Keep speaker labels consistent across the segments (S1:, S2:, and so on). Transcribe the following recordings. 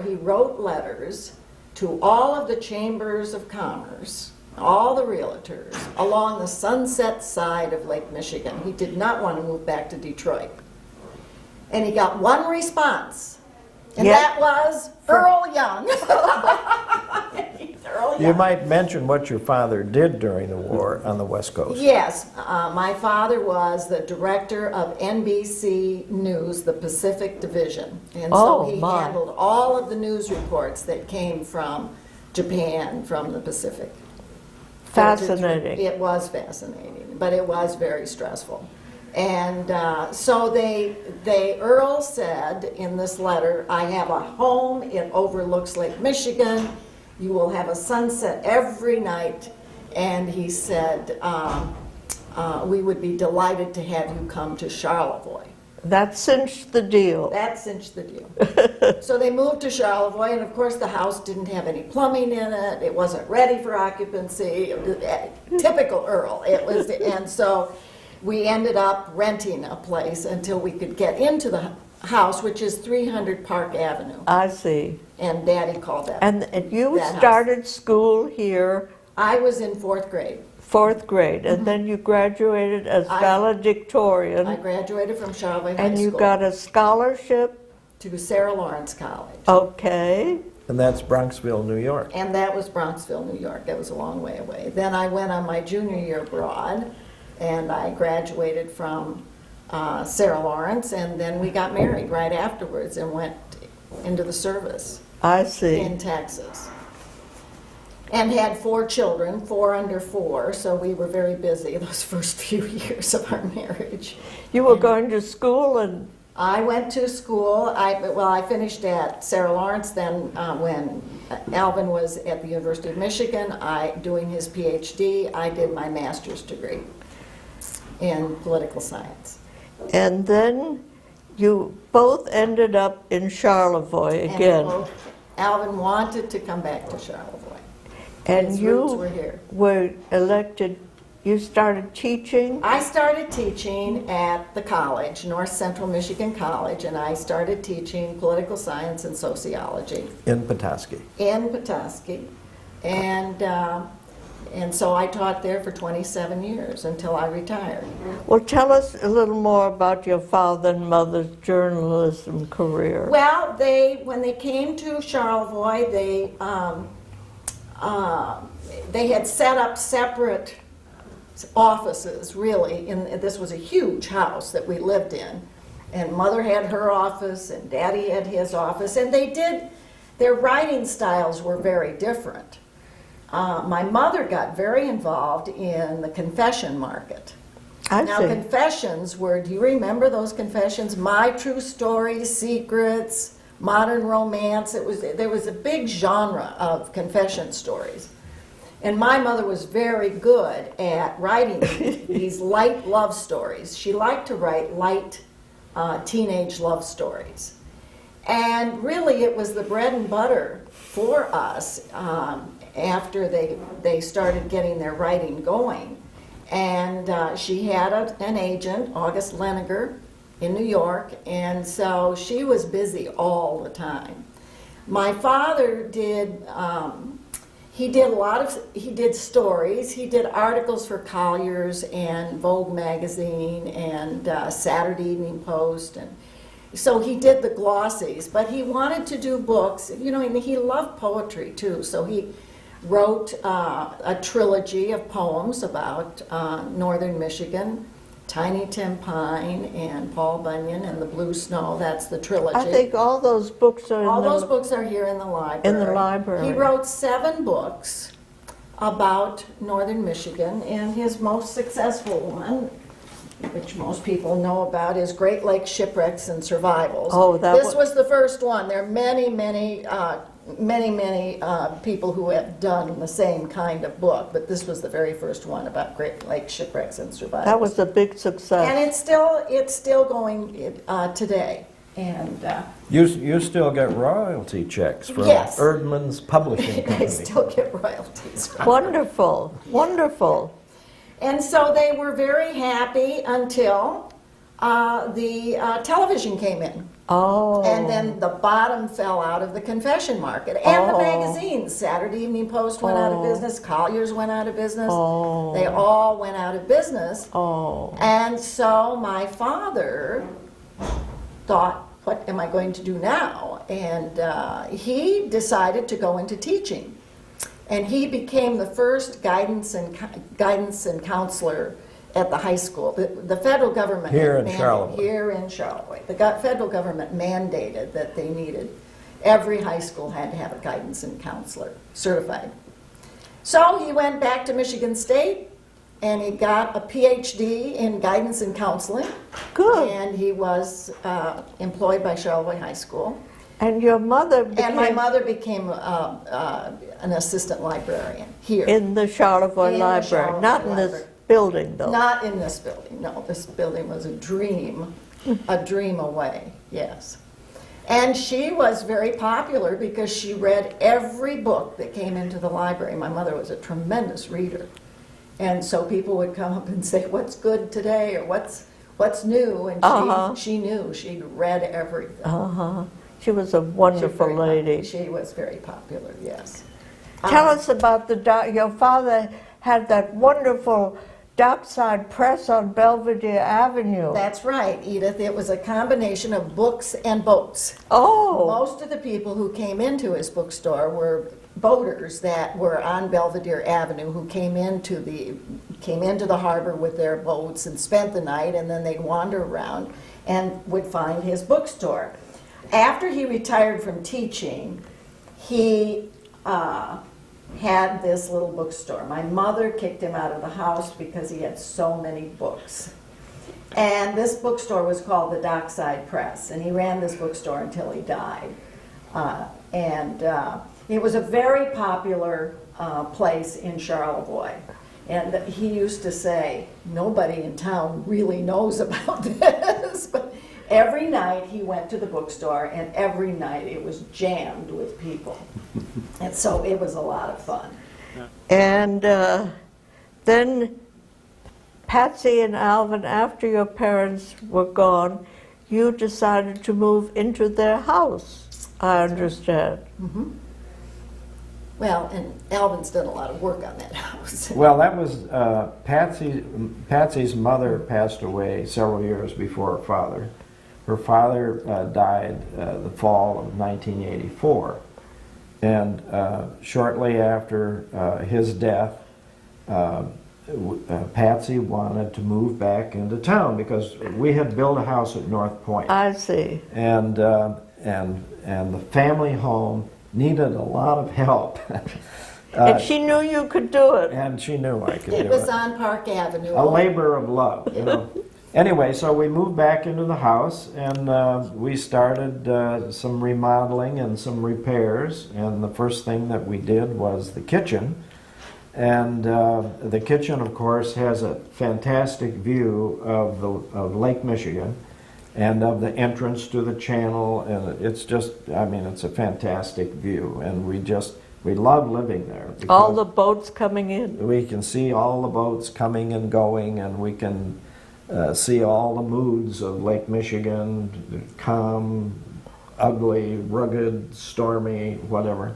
S1: he wrote letters to all of the chambers of commerce, all the realtors, along the sunset side of Lake Michigan. He did not want to move back to Detroit. And he got one response, and that was Earl Young. Earl Young.
S2: You might mention what your father did during the war on the West Coast.
S1: Yes, my father was the director of NBC News, the Pacific Division. And so he handled all of the news reports that came from Japan, from the Pacific.
S3: Fascinating.
S1: It was fascinating, but it was very stressful. And so Earl said in this letter, I have a home, it overlooks Lake Michigan, you will have a sunset every night. And he said, we would be delighted to have you come to Charlevoix.
S3: That cinched the deal.
S1: That cinched the deal. So they moved to Charlevoix, and of course the house didn't have any plumbing in it. It wasn't ready for occupancy. Typical Earl. It was, and so we ended up renting a place until we could get into the house, which is 300 Park Avenue.
S3: I see.
S1: And Daddy called that.
S3: And you started school here.
S1: I was in 4th grade.
S3: 4th grade, and then you graduated as valedictorian.
S1: I graduated from Charlevoix High School.
S3: And you got a scholarship?
S1: To Sarah Lawrence College.
S3: Okay.
S2: And that's Bronxville, New York.
S1: And that was Bronxville, New York. That was a long way away. Then I went on my junior year abroad, and I graduated from Sarah Lawrence, and then we got married right afterwards and went into the service.
S3: I see.
S1: In Texas. And had 4 children, 4 under 4, so we were very busy those first few years of our marriage.
S3: You were going to school and...
S1: I went to school. I finished at Sarah Lawrence. Then when Alvin was at the University of Michigan, doing his PhD, I did my master's degree in political science.
S3: And then you both ended up in Charlevoix again.
S1: And Alvin wanted to come back to Charlevoix.
S3: And
S1: his
S3: you
S1: roots were here.
S3: Were elected, you started teaching?
S1: I started teaching at the college, North Central Michigan College, and I started teaching political science and sociology.
S2: In Petoskey.
S1: In Petoskey. And so I taught there for 27 years until I retired.
S3: Well, tell us a little more about your father and mother's journalism career.
S1: Well, when they came to Charlevoix, they had set up separate offices, really. This was a huge house that we lived in. And Mother had her office, and Daddy had his office. And their writing styles were very different. My mother got very involved in the confession market. Now, confessions were, do you remember those confessions? My True Stories, Secrets, Modern Romance. There was a big genre of confession stories. And my mother was very good at writing these light love stories. She liked to write light teenage love stories. And really it was the bread and butter for us after they started getting their writing going. And she had an agent, August Leniger, in New York, and so she was busy all the time. My father did stories. He did articles for Collier's and Vogue magazine and Saturday Evening Post, and so he did the glossies. But he wanted to do books, and he loved poetry too. So he wrote a trilogy of poems about northern Michigan. Tiny Tim Pine and Paul Bunyan and the Blue Snow. That's the trilogy.
S3: I think all those books are
S1: those books are here in the library.
S3: In the library.
S1: He wrote 7 books about northern Michigan, and his most successful one, which most people know about, is Great Lakes Shipwrecks and Survivals.
S3: Oh,
S1: this was the first one. There are many people who have done the same kind of book, but this was the very first one about Great Lakes Shipwrecks and Survivals.
S3: That was a big success.
S1: And it's still going today. And
S2: you still get royalty checks from Erdman's Publishing Company.
S1: I still get royalties from
S3: Wonderful, wonderful.
S1: And so they were very happy until the television came in.
S3: Oh.
S1: And then the bottom fell out of the confession market. And the
S3: Oh.
S1: magazines, Saturday Evening Post went out of
S3: Oh.
S1: business, Collier's went out of business.
S3: Oh.
S1: They all went out of business.
S3: Oh.
S1: And so my father thought, what am I going to do now? And he decided to go into teaching. And he became the first guidance and counselor at the high school. The federal government
S2: Here in
S1: mandated-
S2: Charlevoix.
S1: Here in Charlevoix. The federal government mandated that they needed, every high school had to have a guidance and counselor certified. So he went back to Michigan State and he got a PhD in guidance and counseling.
S3: Good.
S1: And he was employed by Charlevoix High School.
S3: And your mother became
S1: And my mother became an assistant librarian here.
S3: in the Charlevoix
S1: In the
S3: Library,
S1: Charlevoix
S3: not in this
S1: Library.
S3: building, though.
S1: Not in this building, no. This building was a dream away, yes. And she was very popular because she read every book that came into the library. My mother was a tremendous reader. And so people would come up and say, what's good today, or what's new? And she knew, she'd read everything.
S3: Uh-huh. She was a
S1: She was
S3: wonderful
S1: very
S3: lady.
S1: She was very popular, yes.
S3: Tell us about your father had that wonderful dockside press on Belvedere Avenue.
S1: That's right, Edith. It was a combination of books and boats.
S3: Oh,
S1: Most of the people who came into his bookstore were boaters that were on Belvedere Avenue who came into the harbor with their boats and spent the night, and then they'd wander around and would find his bookstore. After he retired from teaching, he had this little bookstore. My mother kicked him out of the house because he had so many books. And this bookstore was called the Dockside Press, and he ran this bookstore until he died. It was a very popular place in Charlevoix. And he used to say, nobody in town really knows about this, but every night he went to the bookstore, and every night it was jammed with people. And so it was a lot of fun.
S3: and then Patsy and Alvin, after your parents were gone, you decided to move into their house, I understand.
S1: Well, and Alvin's done a lot of work on that house.
S2: Well, that was Patsy's mother passed away several years before her father. Her father died the fall of 1984. And shortly after his death, Patsy wanted to move back into town because we had built a house at North Point.
S3: I see.
S2: And the family home needed a lot of help.
S3: And she knew you could do it.
S2: And she knew I could do it.
S1: It was on Park Avenue.
S2: A labor of love, you know. Anyway, so we moved back into the house, and we started some remodeling and some repairs. And the first thing that we did was the kitchen. And the kitchen, of course, has a fantastic view of Lake Michigan and of the entrance to the channel. And it's just, I mean, it's a fantastic view. And we love living there.
S3: All the boats coming in.
S2: We can see all the boats coming and going, and we can see all the moods of Lake Michigan, calm, ugly, rugged, stormy, whatever.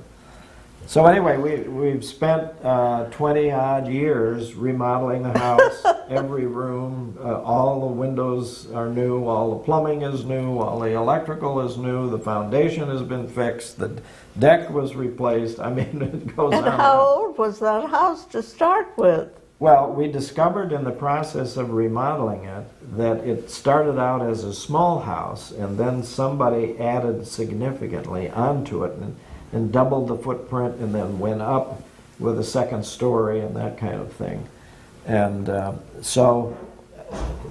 S2: So anyway, we've spent 20-odd years remodeling the house, every room, all the windows are new, all the plumbing is new, all the electrical is new, the foundation has been fixed, the deck was replaced. I mean, it goes on.
S3: And how old was that house to start with?
S2: Well, we discovered in the process of remodeling it that it started out as a small house, and then somebody added significantly onto it and doubled the footprint, and then went up with a second story and that kind of thing. And so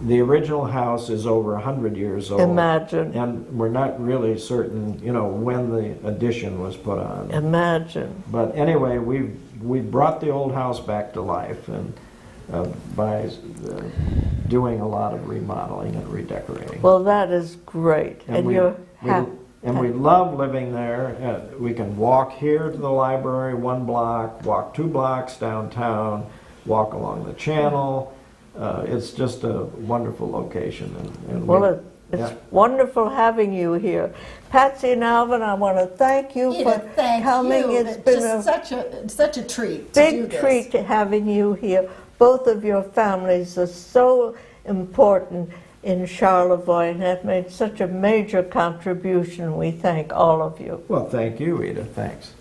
S2: the original house is over 100 years old.
S3: Imagine.
S2: And we're not really certain, you know, when the addition was put on.
S3: Imagine.
S2: But anyway, we brought the old house back to life, and by doing a lot of remodeling and redecorating.
S3: Well, that is great. And you're happy.
S2: And we love living there. We can walk here to the library 1 block, walk 2 blocks downtown, walk along the channel. It's just a wonderful location. And
S3: Well, it's
S2: yeah.
S3: wonderful having you here. Patsy and Alvin, I want to thank you for
S1: Edith, thank
S3: coming.
S1: you.
S3: It's been
S1: just such a treat to do
S3: big
S1: this.
S3: treat to having you here. Both of your families are so important in Charlevoix and have made such a major contribution. We thank all of you.
S2: Well, thank you, Edith. Thanks.